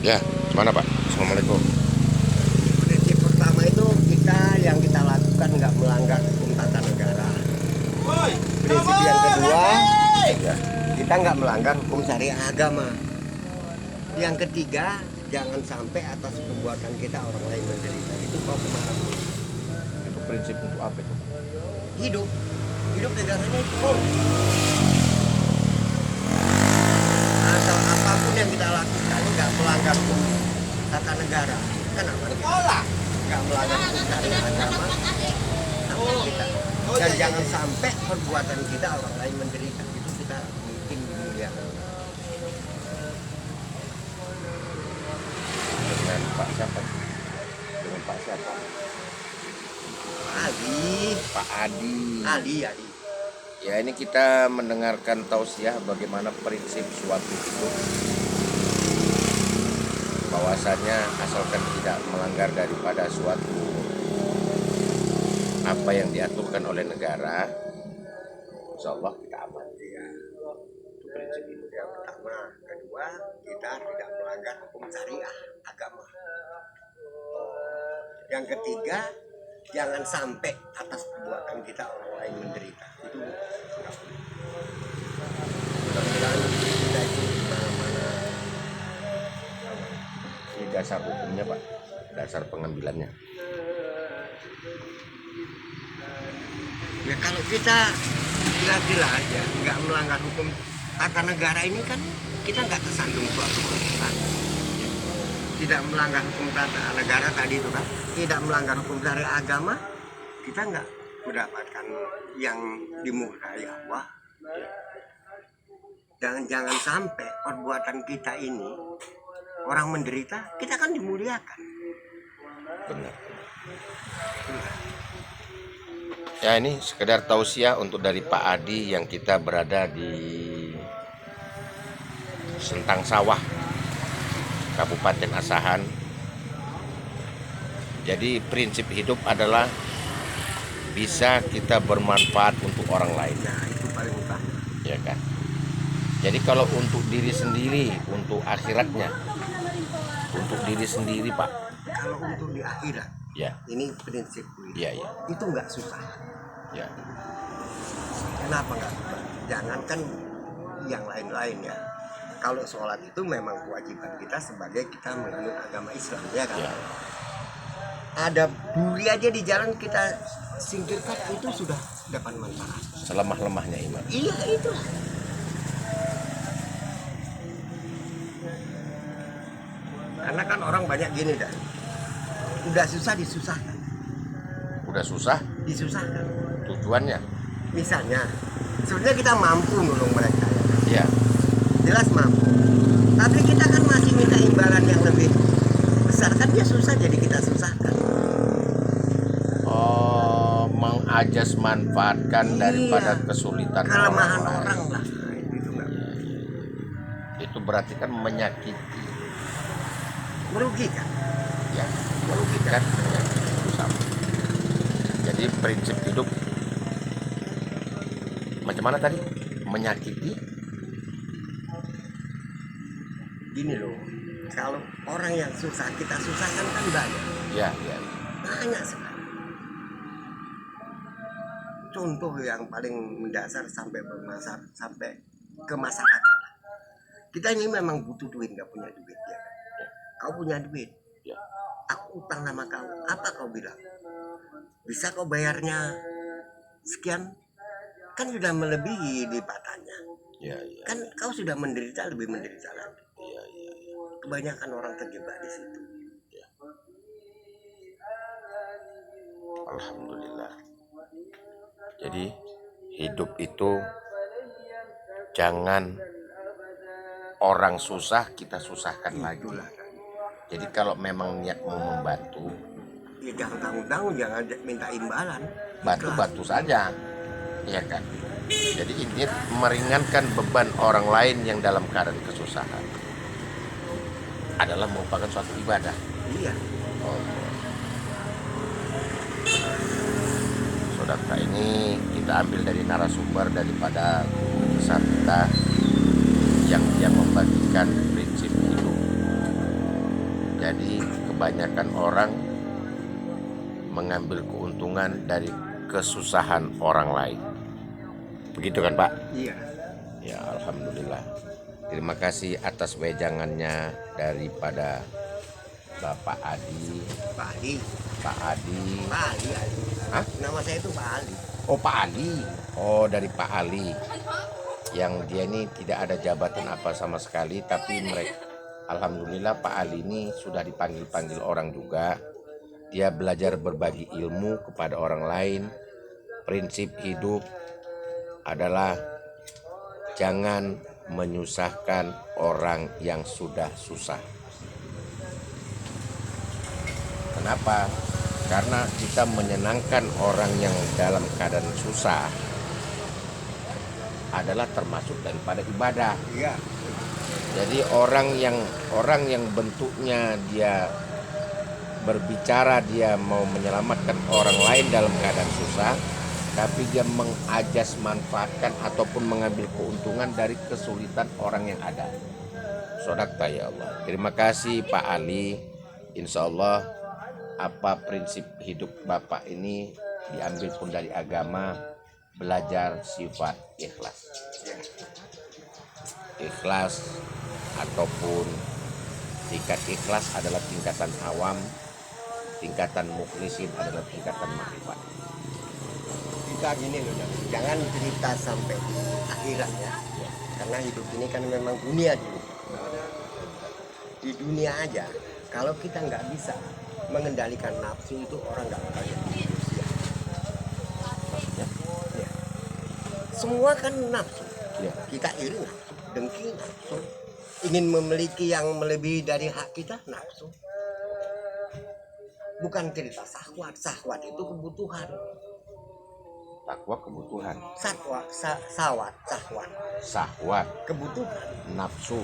Ya, gimana Pak? Assalamualaikum. Prinsip pertama itu yang kita lakukan nggak melanggar hukum tata negara. Prinsip yang kedua, Ya, kita nggak melanggar hukum syariah agama. Yang ketiga, jangan sampai atas perbuatan kita orang lain menderita. Itu kau kemarin itu prinsip untuk apa itu? hidup, hidup negaranya itu kok. Asal apapun yang kita lakukan nggak melanggar hukum tata negara, kan aman kita. Nggak melanggar hukum syariah agama, aman kita. Dan jangan sampai perbuatan kita orang lain menderita. Itu kita mungkin dimuliakan. Dengan Pak siapa? Dengan Pak siapa? Ali, Pak Adi. Ali. Ya, ini kita mendengarkan tausiah bagaimana prinsip suatu hidup. Bahwasannya asalkan tidak melanggar daripada suatu apa yang diaturkan oleh negara, insya Allah kita aman. Ya, Itu prinsip hidup. yang pertama, kedua kita tidak melanggar hukum syariah agama. Yang ketiga, jangan sampai atas perbuatan kita orang lain menderita. Itu nggak boleh. Mudah-mudahan kita itu di mana-mana. Ini dasar hukumnya Pak, dasar pengambilannya. Ya kalau kita gila-gila aja, nggak melanggar hukum tata negara ini kan kita nggak tersandung suatu keputusan. Tidak melanggar hukum tata negara tadi itu kan, tidak melanggar hukum dari agama, kita nggak mendapatkan yang dimurkai Allah. Jangan sampai perbuatan kita ini orang menderita, kita kan dimuliakan. Benar. Ya, ini sekedar tausiah untuk dari Pak Adi yang kita berada di Sentang Sawah, Kabupaten Asahan. Jadi prinsip hidup adalah bisa kita bermanfaat untuk orang lain, Nah itu paling utama. ya kan? Jadi kalau untuk diri sendiri, untuk akhiratnya, untuk diri sendiri Pak, Kalau untuk di akhirat, ya, ini prinsip ya, ya, itu nggak susah. ya, Kenapa nggak susah? Jangankan yang lain-lain ya. Kalau sholat itu memang kewajiban kita sebagai kita menganut agama Islam ya kan. ya. Ada duri aja di jalan kita singkirkan itu sudah dapat manfaat. Selemah-lemahnya iman. Iya itu. Karena kan orang banyak gini dah. Udah susah disusahkan. Udah susah, Disusahkan. tujuannya, Misalnya, sebenarnya kita mampu nolong mereka ya kan? ya, Jelas mampu. Tapi kita kan masih minta imbalan yang lebih besar kan dia susah jadi kita susahkan. oh, mengajas manfaatkan daripada Iya. kesulitan Kelemahan lain. orang lah. Nah, itu nggak Itu berarti kan menyakiti, merugikan. ya, merugikan, menyakiti itu sama. Jadi prinsip hidup macam mana tadi? Menyakiti, Gini loh, kalau orang yang susah kita susahkan kan banyak, ya, ya, banyak sekali. Contoh yang paling mendasar sampai ke masyarakat. Kita ini memang butuh duit, nggak punya duit ya. Kau punya duit, ya, aku utang sama kau. Apa kau bilang? Bisa kau bayarnya sekian? Kan sudah melebihi lipatannya. ya, ya, Kan kau sudah menderita lebih menderita lagi. ya, ya, ya. Kebanyakan orang terjebak di situ. Alhamdulillah. Jadi hidup itu jangan orang susah kita susahkan lagi. Itulah. Jadi kalau memang niat mau membantu, Ya jangan tanggung-tanggung, jangan minta imbalan. bantu saja, ya kan? Jadi ini meringankan beban orang lain yang dalam keadaan kesusahan adalah merupakan suatu ibadah. Iya. Oh, saudara, ini kita ambil dari narasumber daripada guru besar kita yang dia membagikan prinsip hidup. Jadi kebanyakan orang mengambil keuntungan dari kesusahan orang lain. Begitu kan Pak? Iya. Ya alhamdulillah. Terima kasih atas wejangannya daripada Bapak Adi. Pak Ali. Pak Adi. Pak Ali. Hah? Nama saya itu Pak Ali. Oh Pak Ali. Oh dari Pak Ali. Yang dia ini tidak ada jabatan apa sama sekali, tapi mereka, alhamdulillah Pak Ali ini sudah dipanggil-panggil orang juga. Dia belajar berbagi ilmu kepada orang lain. Prinsip hidup adalah jangan menyusahkan orang yang sudah susah. Kenapa? Karena kita menyenangkan orang yang dalam keadaan susah adalah termasuk daripada ibadah. Iya. Jadi orang yang bentuknya dia berbicara, dia mau menyelamatkan orang lain dalam keadaan susah, tapi dia mengajas manfaatkan ataupun mengambil keuntungan dari kesulitan orang yang ada. Sodakta ya Allah. Terima kasih Pak Ali. Insya Allah apa prinsip hidup Bapak ini diambil pun dari agama, belajar sifat ikhlas. Ikhlas ataupun tingkat ikhlas adalah tingkatan awam, tingkatan mukhlisin adalah tingkatan makrifat. Kita gini loh, jangan cerita sampai di akhirat ya. Karena hidup ini kan memang dunia dulu. Di dunia aja, kalau kita nggak bisa mengendalikan nafsu itu orang nggak bakal jadi manusia. Maksudnya? Ya. Semua kan nafsu. Ya. Kita iri nafsu, dengki nafsu, ingin memiliki yang melebihi dari hak kita nafsu. Bukan cerita sahwat, sahwat itu kebutuhan. Takwa kebutuhan, Sahwat, syahwat, kebutuhan. nafsu.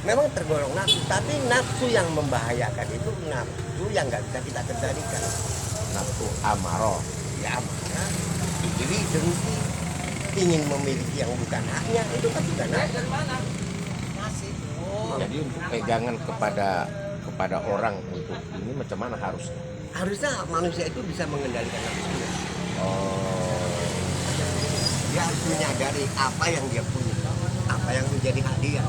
Memang tergolong nafsu, tapi nafsu yang membahayakan itu nafsu yang nggak bisa kita kendalikan. Nafsu amaroh. Ya marah, iri, dengki, ingin memiliki yang bukan haknya, itu kan juga nafsu. Jadi untuk pegangan kepada orang untuk ini macam mana harusnya? Harusnya manusia itu bisa mengendalikan nafsunya. Oh, Dia harus menyadari apa yang dia punya, apa yang menjadi hak dia.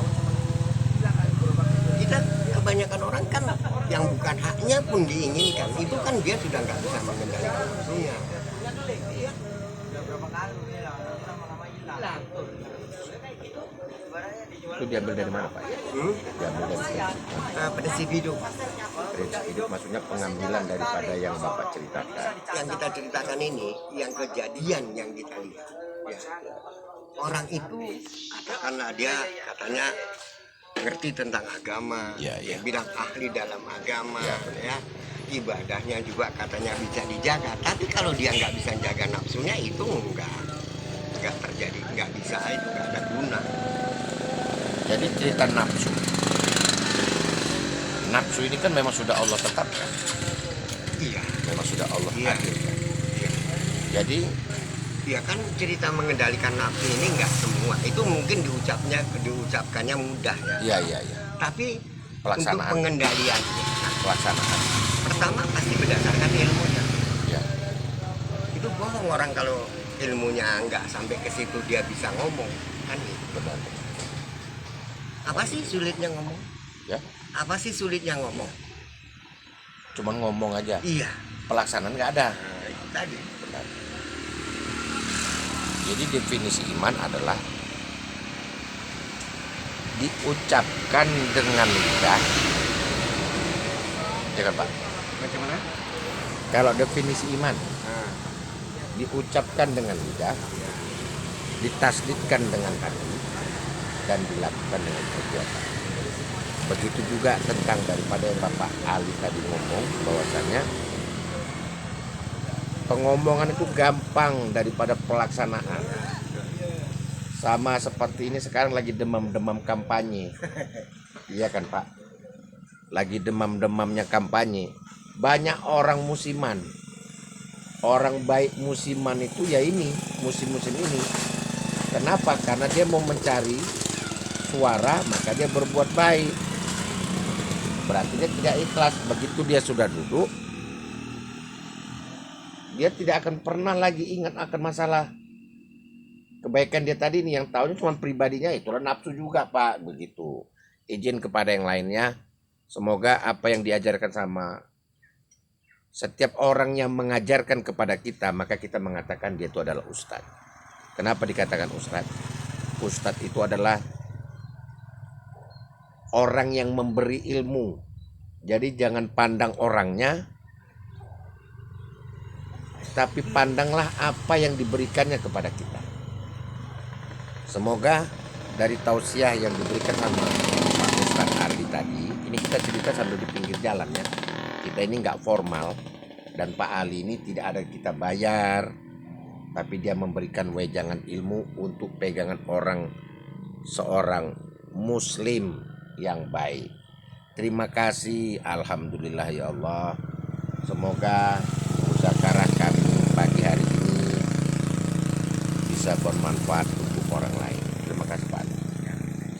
Kita kebanyakan orang kan yang bukan haknya pun diinginkan, itu kan dia sudah nggak bisa mengendalikan nafsunya. itu diambil dari mana Pak? Diambil dari Prinsip hidup prinsip hidup, maksudnya pengambilan daripada yang Bapak ceritakan. yang kita ceritakan ini, yang kejadian yang kita lihat. Ya. Orang itu katakanlah dia katanya ngerti tentang agama, Ya, ya. dia bilang ahli dalam agama, Ya, ya, ibadahnya juga katanya bisa dijaga. Tapi kalau dia nggak bisa jaga nafsunya itu nggak terjadi, nggak bisa, itu nggak ada guna. Jadi cerita nafsu. Nafsu ini kan memang sudah Allah tetapkan, Iya, memang sudah Allah Iya. hadirkan. iya. Jadi Ya kan cerita mengendalikan nafsu ini nggak semua. Itu mungkin diucapkannya mudah ya. iya. Tapi untuk Pelaksanaan. pengendaliannya, Pelaksanaan. pertama pasti berdasarkan ilmunya. Ya. Itu bohong orang kalau ilmunya nggak sampai ke situ dia bisa ngomong kan gitu. Benar. Apa sih sulitnya ngomong? Ya. Apa sih sulitnya ngomong? Cuman ngomong aja. Iya. Pelaksanaan nggak ada. Nah, itu tadi. Benar. Jadi definisi iman adalah diucapkan dengan lidah. Ya kan Pak? Bagaimana? Kalau definisi iman Nah, diucapkan dengan lidah, ditasdidkan dengan hati, dan dilakukan dengan perbuatan. Begitu juga tentang daripada yang Bapak Ali tadi ngomong, bahwasanya pengomongan itu gampang daripada pelaksanaan. Sama seperti ini sekarang lagi demam-demam kampanye. Iya kan Pak? Lagi demam-demamnya kampanye. Banyak orang musiman. Orang baik musiman itu ya ini, musim-musim ini. Kenapa? Karena dia mau mencari suara, maka dia berbuat baik. berarti dia tidak ikhlas. Begitu dia sudah duduk, dia tidak akan pernah lagi ingat akan masalah kebaikan dia tadi nih. Yang tahunya cuma pribadinya, itulah nafsu juga Pak. Begitu. Izin kepada yang lainnya, semoga apa yang diajarkan sama setiap orang yang mengajarkan kepada kita, maka kita mengatakan dia itu adalah ustadz. Kenapa dikatakan ustadz? Ustadz itu adalah orang yang memberi ilmu. Jadi jangan pandang orangnya, tapi pandanglah apa yang diberikannya kepada kita. Semoga dari tausiah yang diberikan sama Pak Ustadz Ardi tadi, ini kita cerita sambil di pinggir jalan ya. Kita ini nggak formal, dan Pak Ali ini tidak ada kita bayar, tapi dia memberikan wejangan ilmu untuk pegangan seorang muslim yang baik. Terima kasih, alhamdulillah ya Allah. Semoga muzakarah kami pagi hari ini bisa bermanfaat untuk orang lain. Terima kasih Pak Ali.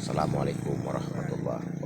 Assalamualaikum warahmatullahi wabarakatuh.